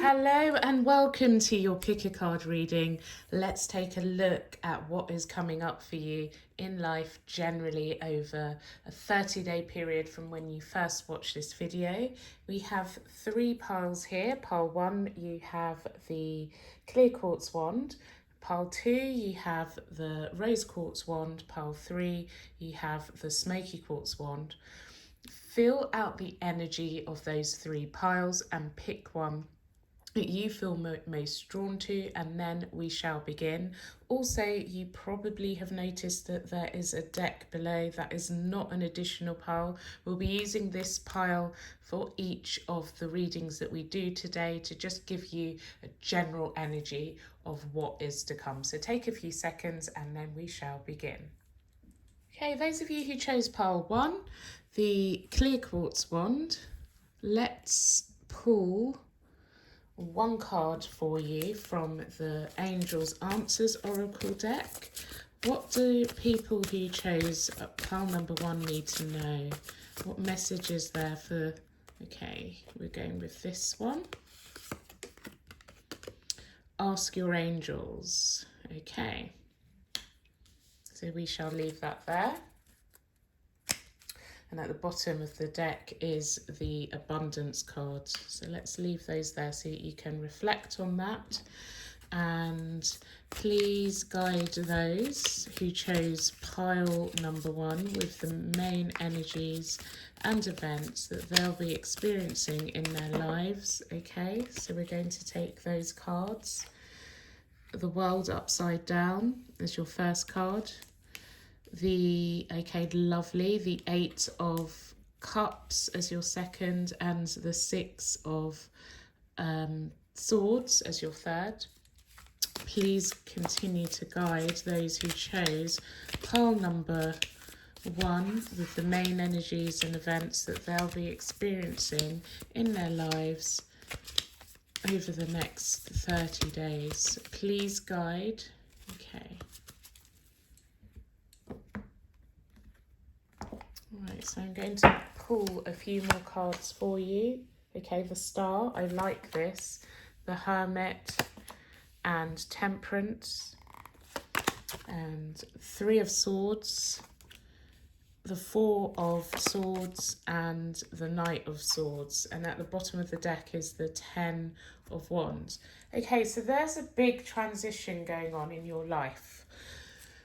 Hello and welcome to your pick a card reading. Let's take a look at what is coming up for you in life generally over a 30-day period from when you first watch this video. We have three piles here. Pile 1, you have the clear quartz wand. Pile 2, you have the rose quartz wand. Pile 3, you have the smoky quartz wand. Fill out the energy of those three piles and pick one that you feel most drawn to, and then we shall begin. Also, you probably have noticed that there is a deck below. That is not an additional pile. We'll be using this pile for each of the readings that we do today to just give you a general energy of what is to come. So take a few seconds and then we shall begin. Okay, those of you who chose pile 1, the clear quartz wand, let's pull one card for you from the Angels Answers Oracle deck. What do people who chose pile number 1 need to know? What message is there for... Okay, we're going with this one. Ask your angels. Okay. So we shall leave that there. And at the bottom of the deck is the abundance card. So let's leave those there so that you can reflect on that. And please guide those who chose pile number 1 with the main energies and events that they'll be experiencing in their lives. Okay, so we're going to take those cards. The world upside down is your first card. Okay, lovely, the 8 of cups as your second, and the 6 of swords as your third. Please continue to guide those who chose pile number 1 with the main energies and events that they'll be experiencing in their lives over the next 30 days. Please guide. Okay. Right, so I'm going to pull a few more cards for you. Okay, the Star, I like this. The Hermit and Temperance. And 3 of Swords. The 4 of Swords and the Knight of Swords. And at the bottom of the deck is the 10 of Wands. Okay, so there's a big transition going on in your life.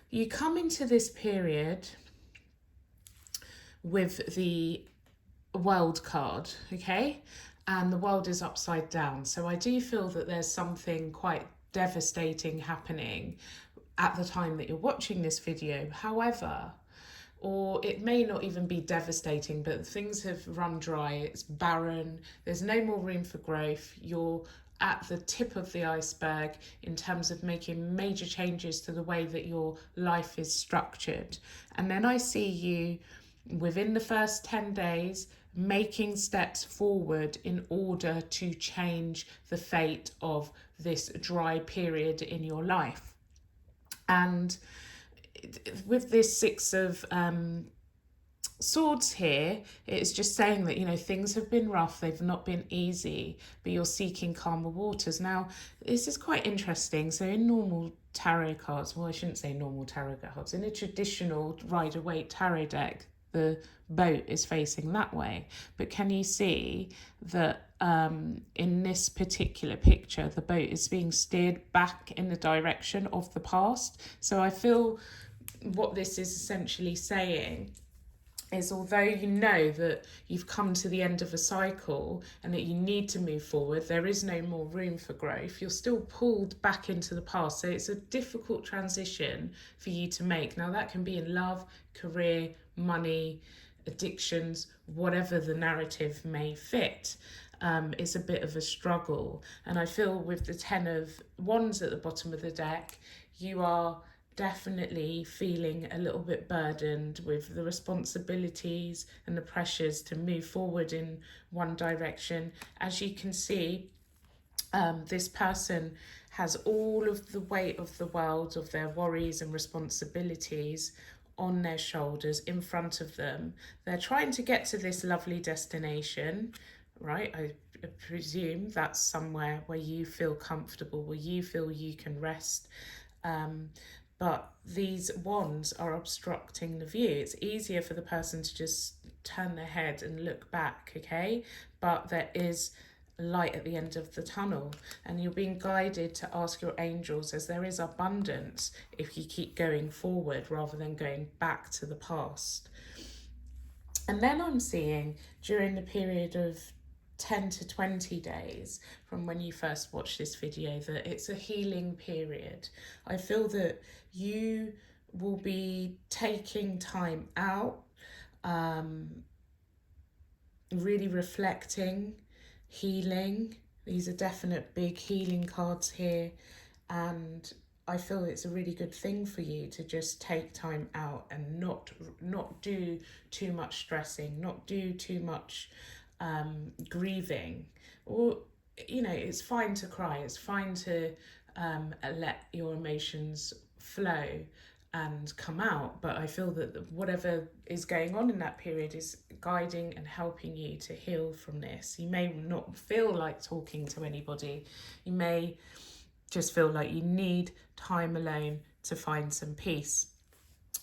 You come into this period with the world card, okay, and the world is upside down. So I do feel that there's something quite devastating happening at the time that you're watching this video. However, or it may not even be devastating, but things have run dry, it's barren, there's no more room for growth, you're at the tip of the iceberg in terms of making major changes to the way that your life is structured. And then I see you within the first 10 days, making steps forward in order to change the fate of this dry period in your life. And with this 6 of swords here, it's just saying that, you know, things have been rough, they've not been easy, but you're seeking calmer waters. Now, this is quite interesting. So in normal tarot cards, well, I shouldn't say normal tarot cards, in a traditional Rider-Waite tarot deck, the boat is facing that way. But can you see that in this particular picture, the boat is being steered back in the direction of the past? So I feel what this is essentially saying is, although you know that you've come to the end of a cycle and that you need to move forward, there is no more room for growth, you're still pulled back into the past. So it's a difficult transition for you to make. Now that can be in love, career, money, addictions, whatever the narrative may fit. It's a bit of a struggle. And I feel with the 10 of Wands at the bottom of the deck, you are definitely feeling a little bit burdened with the responsibilities and the pressures to move forward in one direction. As you can see, this person has all of the weight of the world, of their worries and responsibilities on their shoulders, in front of them. They're trying to get to this lovely destination, right? I presume that's somewhere where you feel comfortable, where you feel you can rest. But these wands are obstructing the view. It's easier for the person to just turn their head and look back, okay? But there is light at the end of the tunnel, and you're being guided to ask your angels, as there is abundance if you keep going forward rather than going back to the past. And then I'm seeing during the period of 10 to 20 days from when you first watched this video that it's a healing period. I feel that you will be taking time out, really reflecting, healing. These are definite big healing cards here, and I feel it's a really good thing for you to just take time out and not do too much stressing, not do too much grieving. Or, you know, it's fine to cry, it's fine to let your emotions flow and come out, but I feel that whatever is going on in that period is guiding and helping you to heal from this. You may not feel like talking to anybody, you may just feel like you need time alone to find some peace.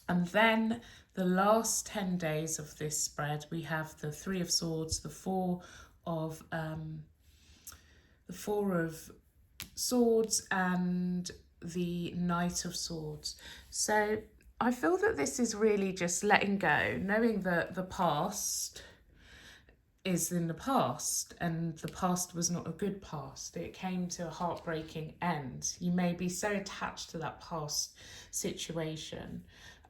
And then the last 10 days of this spread, we have the Three of Swords, the Four of Swords, and the Knight of Swords. So I feel that this is really just letting go, knowing that the past is in the past, and the past was not a good past. It came to a heartbreaking end. You may be so attached to that past situation,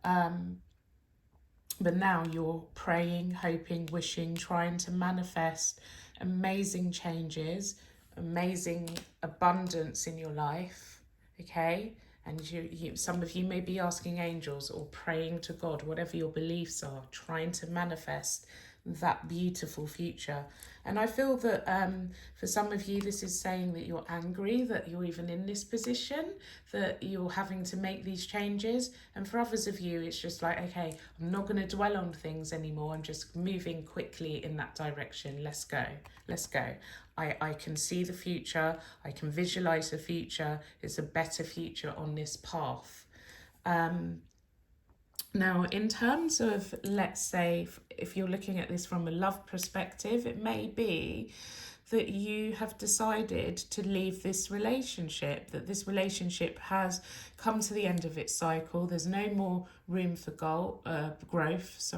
but now you're praying, hoping, wishing, trying to manifest amazing changes, amazing abundance in your life, okay? And some of you may be asking angels or praying to God, whatever your beliefs are, trying to manifest that beautiful future. And I feel that for some of you, this is saying that you're angry that you're even in this position, that you're having to make these changes. And for others of you, it's just like, okay, I'm not going to dwell on things anymore. I'm just moving quickly in that direction. Let's go. Let's go. I can see the future. I can visualize the future. It's a better future on this path. Now, in terms of, let's say, if you're looking at this from a love perspective, it may be that you have decided to leave this relationship, that this relationship has come to the end of its cycle. There's no more room for growth,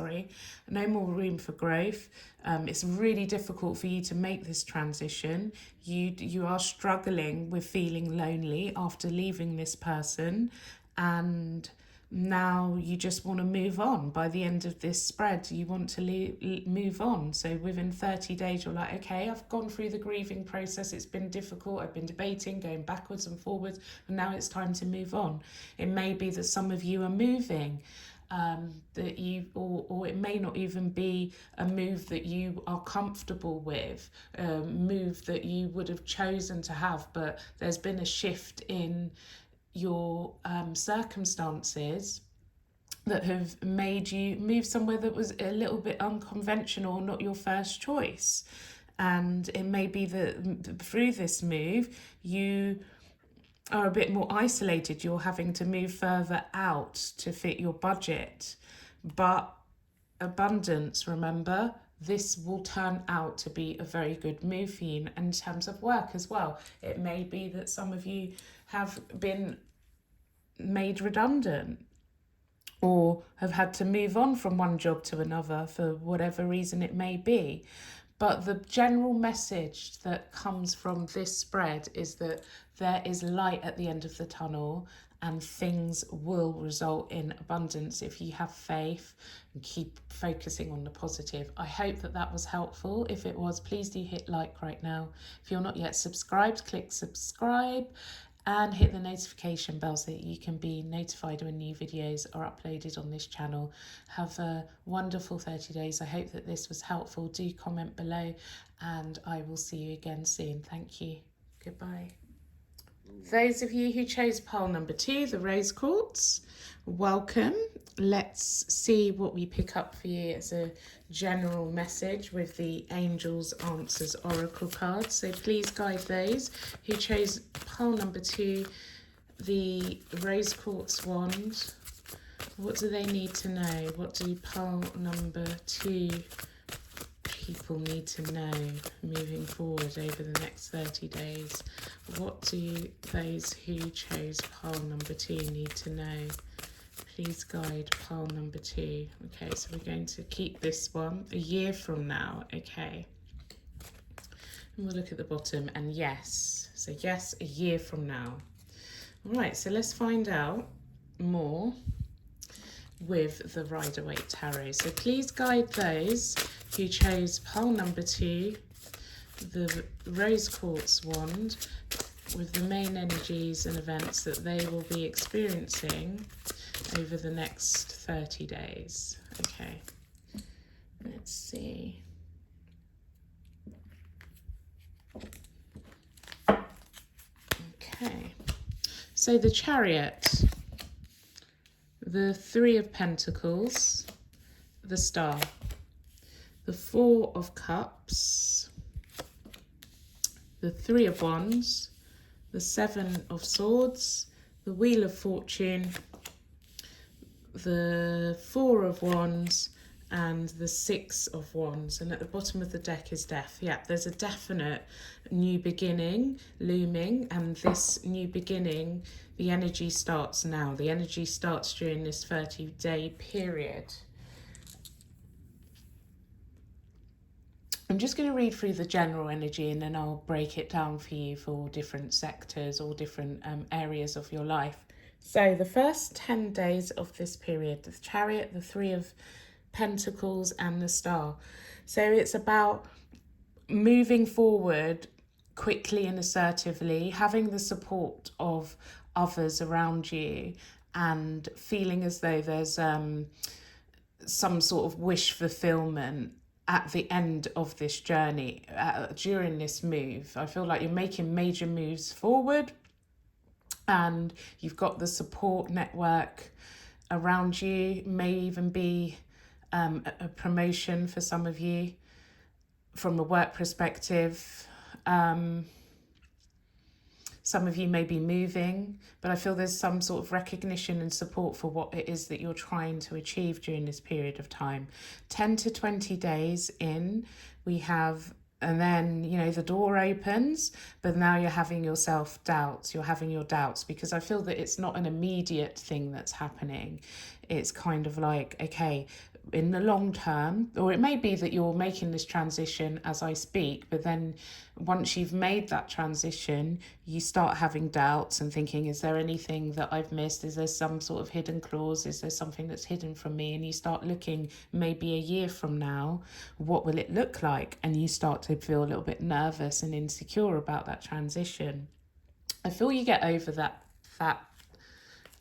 no more room for growth. It's really difficult for you to make this transition. You are struggling with feeling lonely after leaving this person, and now you just want to move on. By the end of this spread, you want to move on. So within 30 days, you're like, okay, I've gone through the grieving process. It's been difficult. I've been debating, going backwards and forwards, and now it's time to move on. It may be that some of you are moving, that you, or it may not even be a move that you are comfortable with, a move that you would have chosen to have, but there's been a shift in your circumstances that have made you move somewhere that was a little bit unconventional, not your first choice. And it may be that through this move, you are a bit more isolated. You're having to move further out to fit your budget. But abundance, remember, this will turn out to be a very good move for you. And in terms of work as well, it may be that some of you have been made redundant or have had to move on from one job to another for whatever reason it may be. But the general message that comes from this spread is that there is light at the end of the tunnel, and things will result in abundance if you have faith and keep focusing on the positive. I hope that that was helpful. If it was, please do hit like right now. If you're not yet subscribed, click subscribe and hit the notification bell so that you can be notified when new videos are uploaded on this channel. Have a wonderful 30 days. I hope that this was helpful. Do comment below, and I will see you again soon. Thank you. Goodbye. Those of you who chose pile number 2, the rose quartz, welcome. let's see what we pick up for you as a general message with the Angels Answers Oracle cards. So please guide those who chose pile number 2, the Rose Quartz wand. What do they need to know? What do pile number 2 people need to know moving forward over the next 30 days? What do those who chose pile number 2 need to know? Please guide pile number 2. Okay, so we're going to keep this one a year from now. Okay. And we'll look at the bottom, and yes. So yes, a year from now. All right, so let's find out more with the Rider-Waite Tarot. So please guide those who chose pile number 2, the Rose Quartz wand, with the main energies and events that they will be experiencing over the next 30 days. Okay, let's see. Okay, so the Chariot, the 3 of Pentacles, the Star, the 4 of Cups, the 3 of Wands, the 7 of Swords, the Wheel of Fortune, the 4 of Wands, and the 6 of Wands. And at the bottom of the deck is Death. Yeah, there's a definite new beginning looming, and this new beginning, the energy starts now. The energy starts during this 30-day period. I'm just going to read through the general energy, and then I'll break it down for you for different sectors or different areas of your life. So the first 10 days of this period, the Chariot, the 3 of Pentacles, and the Star. So it's about moving forward quickly and assertively, having the support of others around you, and feeling as though there's some sort of wish fulfillment at the end of this journey, during this move. I feel like you're making major moves forward, and you've got the support network around you. May even be a promotion for some of you from a work perspective. Some of you may be moving, but I feel there's some sort of recognition and support for what it is that you're trying to achieve during this period of time. 10 to 20 days in, we have, and then, you know, the door opens, but now you're having your self-doubts, you're having your doubts, because I feel that it's not an immediate thing that's happening. It's kind of like, okay, in the long term, or it may be that you're making this transition as I speak, but then once you've made that transition, you start having doubts and thinking, is there anything that I've missed? Is there some sort of hidden clause? Is there something that's hidden from me? And you start looking, maybe a year from now, what will it look like? And you start to feel a little bit nervous and insecure about that transition. I feel you get over that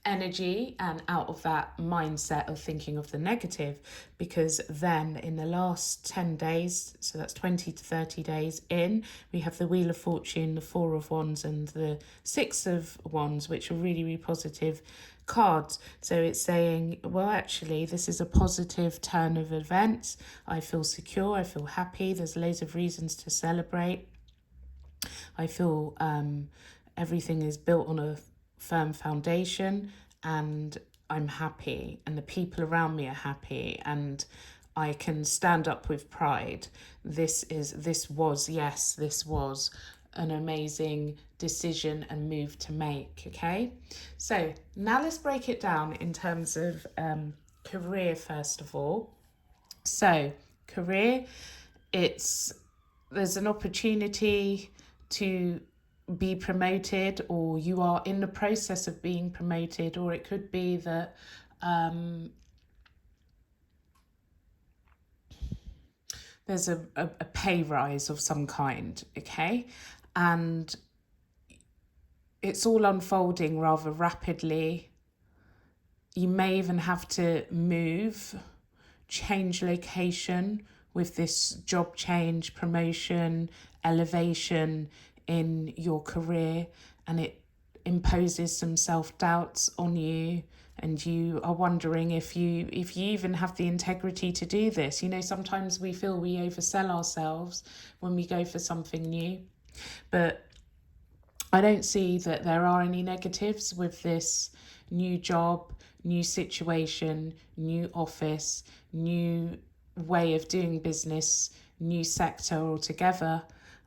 energy and out of that mindset of thinking of the negative, because then in the last 10 days, so that's 20 to 30 days in, we have the Wheel of Fortune, the 4 of Wands, and the 6 of Wands, which are really, really positive cards. So it's saying, well, actually, this is a positive turn of events. I feel secure, I feel happy, there's loads of reasons to celebrate. I feel everything is built on a firm foundation, and I'm happy, and the people around me are happy, and I can stand up with pride. This was an amazing decision and move to make. Okay, so now let's break it down in terms of career first of all. So career, there's an opportunity to be promoted, or you are in the process of being promoted, or it could be that there's a pay rise of some kind, okay? And it's all unfolding rather rapidly. You may even have to move, change location with this job change, promotion, elevation in your career, and it imposes some self-doubts on you and you are wondering if you even have the integrity to do this. You know, sometimes we feel we oversell ourselves when we go for something new, but I don't see that there are any negatives with this new job, new situation, new office, new way of doing business, new sector altogether.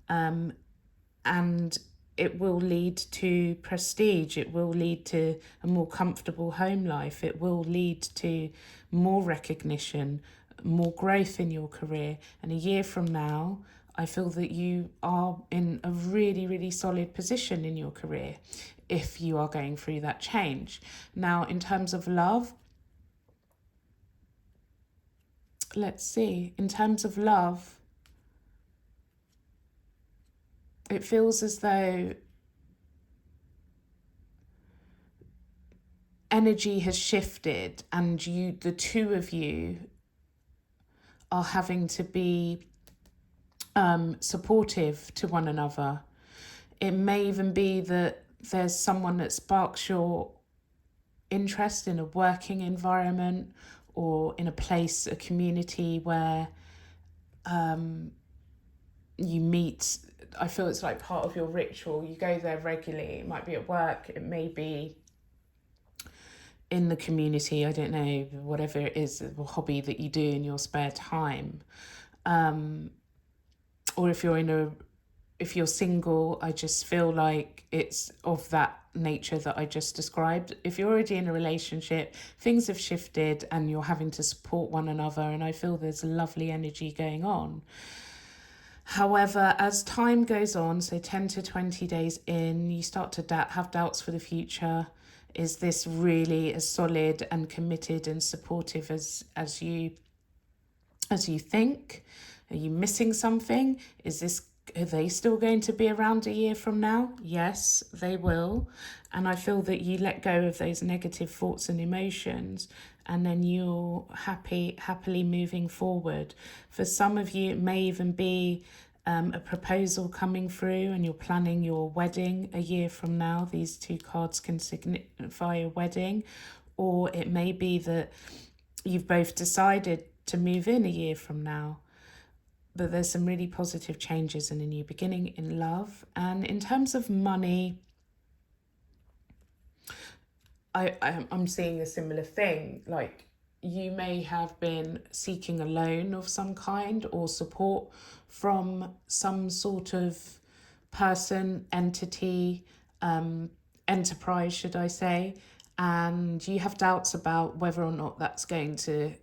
And it will lead to prestige. It will lead to a more comfortable home life. It will lead to more recognition, more growth in your career. And a year from now, I feel that you are in a really, really solid position in your career if you are going through that change. Now, in terms of love, let's see. In terms of love, it feels as though energy has shifted and the two of you are having to be supportive to one another. It may even be that there's someone that sparks your interest in a working environment or in a place, a community where you meet. I feel it's like part of your ritual. You go there regularly. It might be at work. It may be in the community. I don't know, whatever it is, a hobby that you do in your spare time. Or if you're single, I just feel like it's of that nature that I just described. If you're already in a relationship, things have shifted and you're having to support one another, and I feel there's lovely energy going on. However, as time goes on, so 10 to 20 days in, you start to have doubts for the future. Is this really as solid and committed and supportive as you think? Are you missing something? Are they still going to be around a year from now? Yes, they will. And I feel that you let go of those negative thoughts and emotions, and then you're happily moving forward. For some of you, it may even be a proposal coming through and you're planning your wedding a year from now. These two cards can signify a wedding. Or it may be that you've both decided to move in a year from now. But there's some really positive changes and a new beginning in love. And in terms of money, I'm seeing a similar thing. Like, you may have been seeking a loan of some kind or support from some sort of person, entity, enterprise, should I say, and you have doubts about whether or not that's going to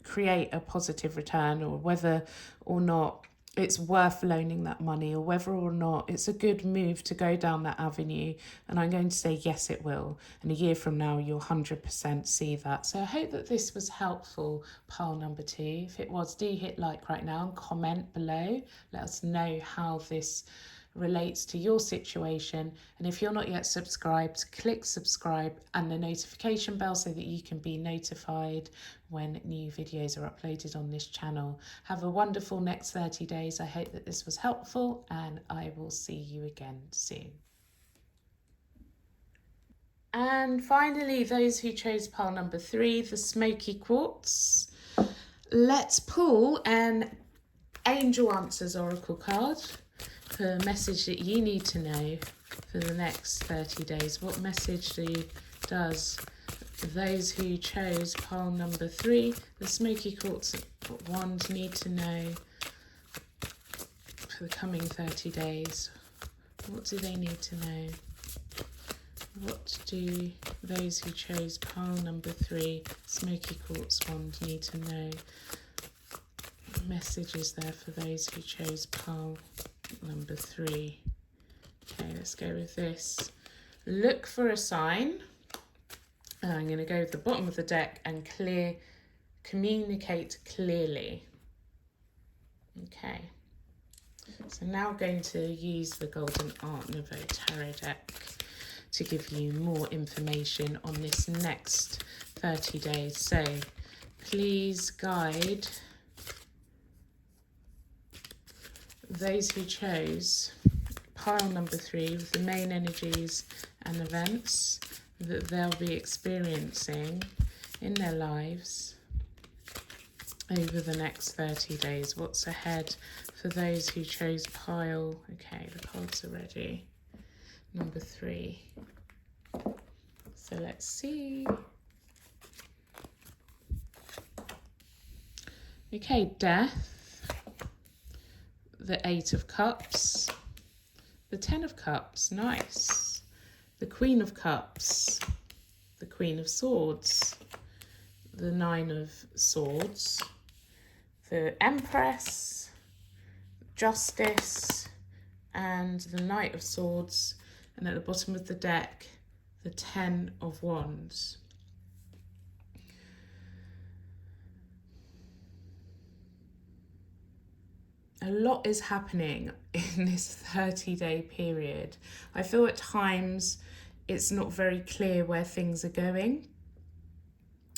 create a positive return, or whether or not it's worth loaning that money, or whether or not it's a good move to go down that avenue. And I'm going to say yes, it will. And a year from now, you'll 100% see that. So I hope that this was helpful, pile number 2. If it was, do hit like right now and comment below. Let us know how this relates to your situation. And if you're not yet subscribed, click subscribe and the notification bell so that you can be notified when new videos are uploaded on this channel. Have a wonderful next 30 days. I hope that this was helpful, and I will see you again soon. And finally, those who chose pile number 3, the Smokey Quartz. Let's pull an Angel Answers Oracle card for a message that you need to know for the next 30 days. What message does those who chose pile number 3, the Smokey Quartz wand, need to know for the coming 30 days? What do they need to know? What do those who chose pile number 3, Smokey Quartz wand, need to know? Messages there for those who chose pile number 3. Okay, let's go with this. Look for a sign. And I'm going to go to the bottom of the deck and communicate clearly. Okay. So now I'm going to use the Golden Art Nouveau Tarot deck to give you more information on this next 30 days. So please guide those who chose pile number 3 with the main energies and events that they'll be experiencing in their lives over the next 30 days. What's ahead for those who chose pile? Okay, the cards are ready. Number 3. So let's see. Okay, death, the 8 of Cups, the 10 of Cups, nice, the Queen of Cups, the Queen of Swords, the 9 of Swords, the Empress, Justice, and the Knight of Swords, and at the bottom of the deck, the 10 of Wands. A lot is happening in this 30-day period. I feel at times it's not very clear where things are going.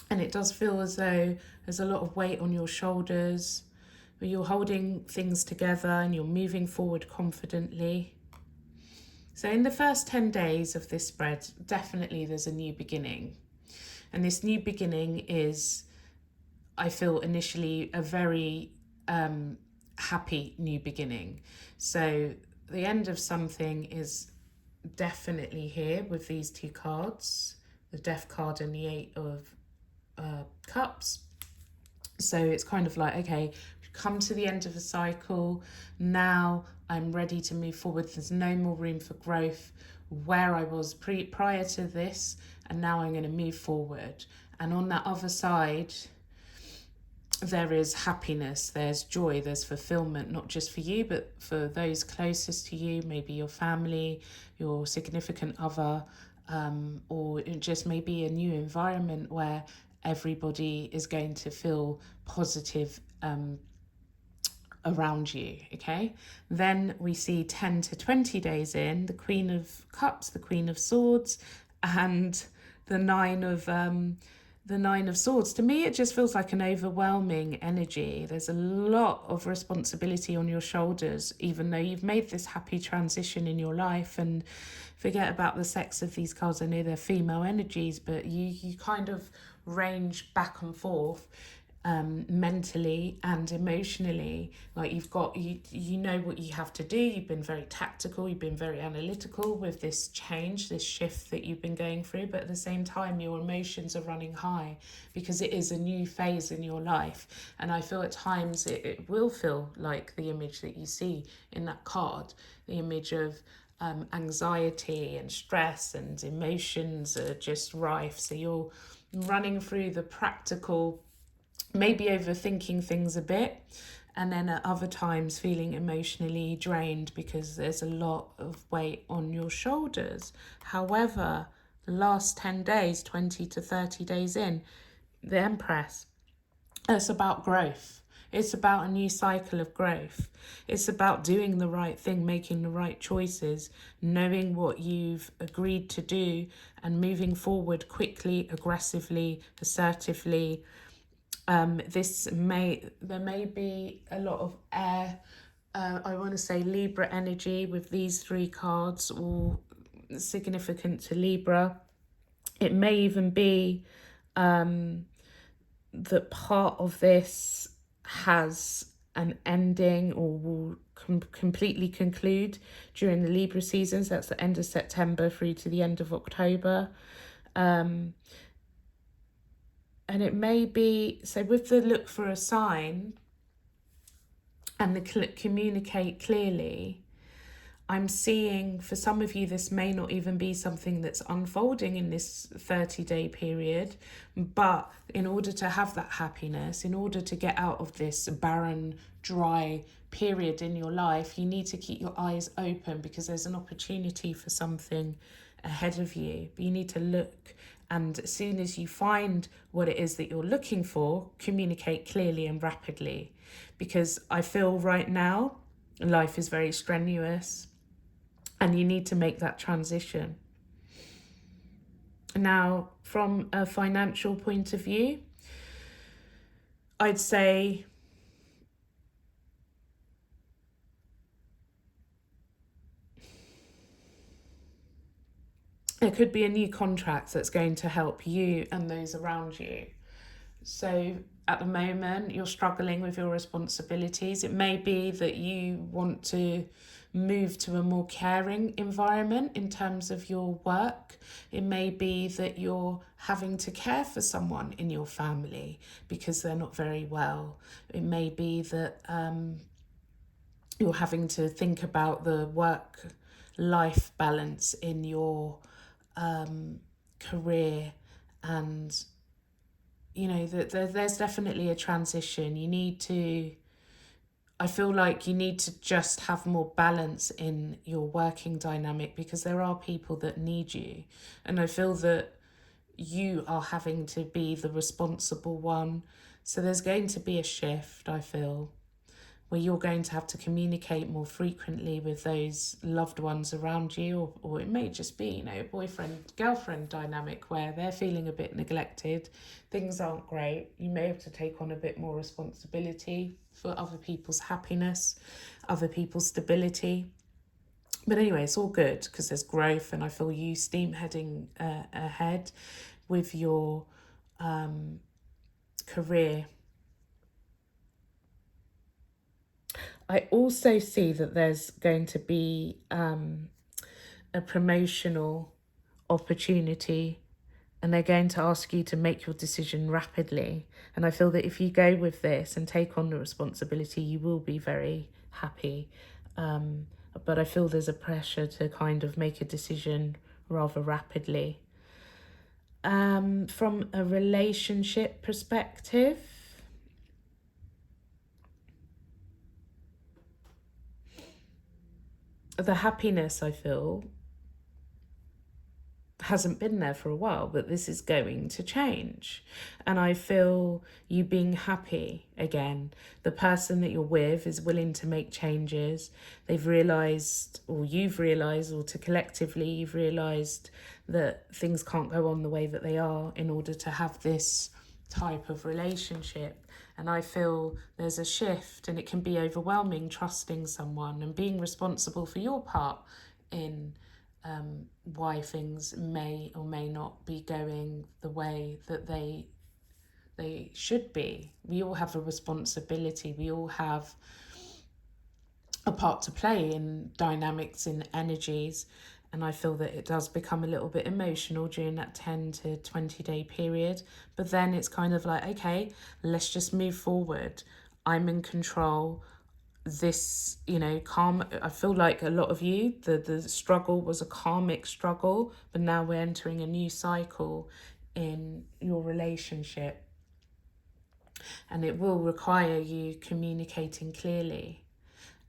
And it does feel as though there's a lot of weight on your shoulders, but you're holding things together and you're moving forward confidently. So in the first 10 days of this spread, definitely there's a new beginning. And this new beginning is, I feel, initially a very happy new beginning. So the end of something is definitely here with these 2 cards, the Death card and the 8 of Cups. So it's kind of like, okay, come to the end of the cycle. Now I'm ready to move forward. There's no more room for growth where I was prior to this, and now I'm going to move forward. And on that other side, there is happiness, there's joy, there's fulfillment, not just for you, but for those closest to you, maybe your family, your significant other, or it just maybe a new environment where everybody is going to feel positive around you, okay? Then we see 10 to 20 days in, the Queen of Cups, the Queen of Swords, and the Nine of Swords. To me, it just feels like an overwhelming energy. There's a lot of responsibility on your shoulders, even though you've made this happy transition in your life. And forget about the sex of these cards. I know they're female energies, but you kind of range back and forth mentally and emotionally. Like you know what you have to do. You've been very tactical, you've been very analytical with this change, this shift that you've been going through, but at the same time your emotions are running high because it is a new phase in your life. And I feel at times it will feel like the image that you see in that card, the image of anxiety and stress and emotions are just rife. So you're running through the practical, maybe overthinking things a bit, and then at other times feeling emotionally drained because there's a lot of weight on your shoulders. However, the last 10 days, 20 to 30 days in, the Empress, it's about growth. It's about a new cycle of growth. It's about doing the right thing, making the right choices, knowing what you've agreed to do, and moving forward quickly, aggressively, assertively. There may be a lot of air, I want to say Libra energy with these 3 cards, all significant to Libra. It may even be that part of this has an ending or will completely conclude during the Libra season. So that's the end of September through to the end of October. And it may be, so with the look for a sign and the communicate clearly, I'm seeing for some of you, this may not even be something that's unfolding in this 30-day period, but in order to have that happiness, in order to get out of this barren, dry period in your life, you need to keep your eyes open because there's an opportunity for something ahead of you. But you need to look, and as soon as you find what it is that you're looking for, communicate clearly and rapidly. Because I feel right now, life is very strenuous, and you need to make that transition. Now, from a financial point of view, I'd say It could be a new contract that's going to help you and those around you. So at the moment, you're struggling with your responsibilities. It may be that you want to move to a more caring environment in terms of your work. It may be that you're having to care for someone in your family because they're not very well. It may be that you're having to think about the work life balance in your career, and there's definitely a transition. I feel like you need to just have more balance in your working dynamic, because there are people that need you, and I feel that you are having to be the responsible one. So there's going to be a shift, I feel, where you're going to have to communicate more frequently with those loved ones around you, or it may just be, a boyfriend girlfriend dynamic where they're feeling a bit neglected, things aren't great. You may have to take on a bit more responsibility for other people's happiness, other people's stability. But anyway, it's all good because there's growth, and I feel you steam heading ahead with your career. I also see that there's going to be a promotional opportunity, and they're going to ask you to make your decision rapidly. And I feel that if you go with this and take on the responsibility, you will be very happy. But I feel there's a pressure to kind of make a decision rather rapidly. From a relationship perspective, the happiness I feel hasn't been there for a while, but this is going to change. And I feel you being happy again. The person that you're with is willing to make changes. They've realised, or you've realised, or to collectively you've realised that things can't go on the way that they are in order to have this type of relationship. And I feel there's a shift, and it can be overwhelming trusting someone and being responsible for your part in why things may or may not be going the way that they should be. We all have a responsibility. We all have a part to play in dynamics, in energies. And I feel that it does become a little bit emotional during that 10 to 20 day period. But then it's kind of like, okay, let's just move forward. I'm in control. This, calm. I feel like a lot of you, the struggle was a karmic struggle, but now we're entering a new cycle in your relationship. And it will require you communicating clearly.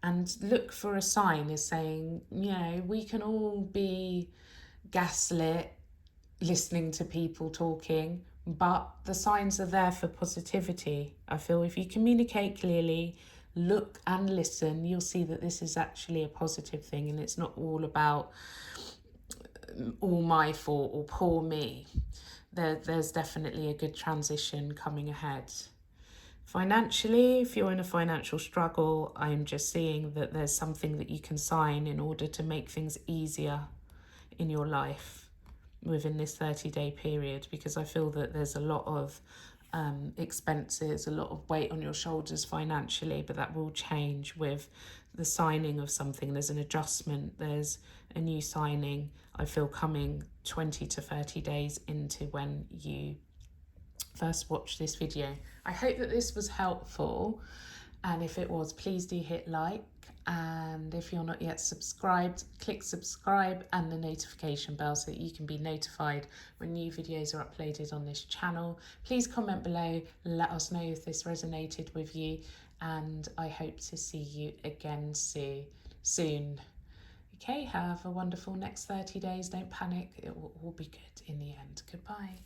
And look for a sign is saying, we can all be gaslit, listening to people talking, but the signs are there for positivity. I feel if you communicate clearly, look and listen, you'll see that this is actually a positive thing, and it's not all about all my fault or poor me. There's definitely a good transition coming ahead. Financially, if you're in a financial struggle, I'm just seeing that there's something that you can sign in order to make things easier in your life within this 30-day period, because I feel that there's a lot of expenses, a lot of weight on your shoulders financially, but that will change with the signing of something. There's an adjustment, there's a new signing, I feel, coming 20 to 30 days into when you first watch this video. I hope that this was helpful, and if it was, please do hit like, and if you're not yet subscribed, click subscribe and the notification bell so that you can be notified when new videos are uploaded on this channel. Please comment below, let us know if this resonated with you, and I hope to see you again soon. Okay, have a wonderful next 30 days. Don't panic, it will all be good in the end. Goodbye.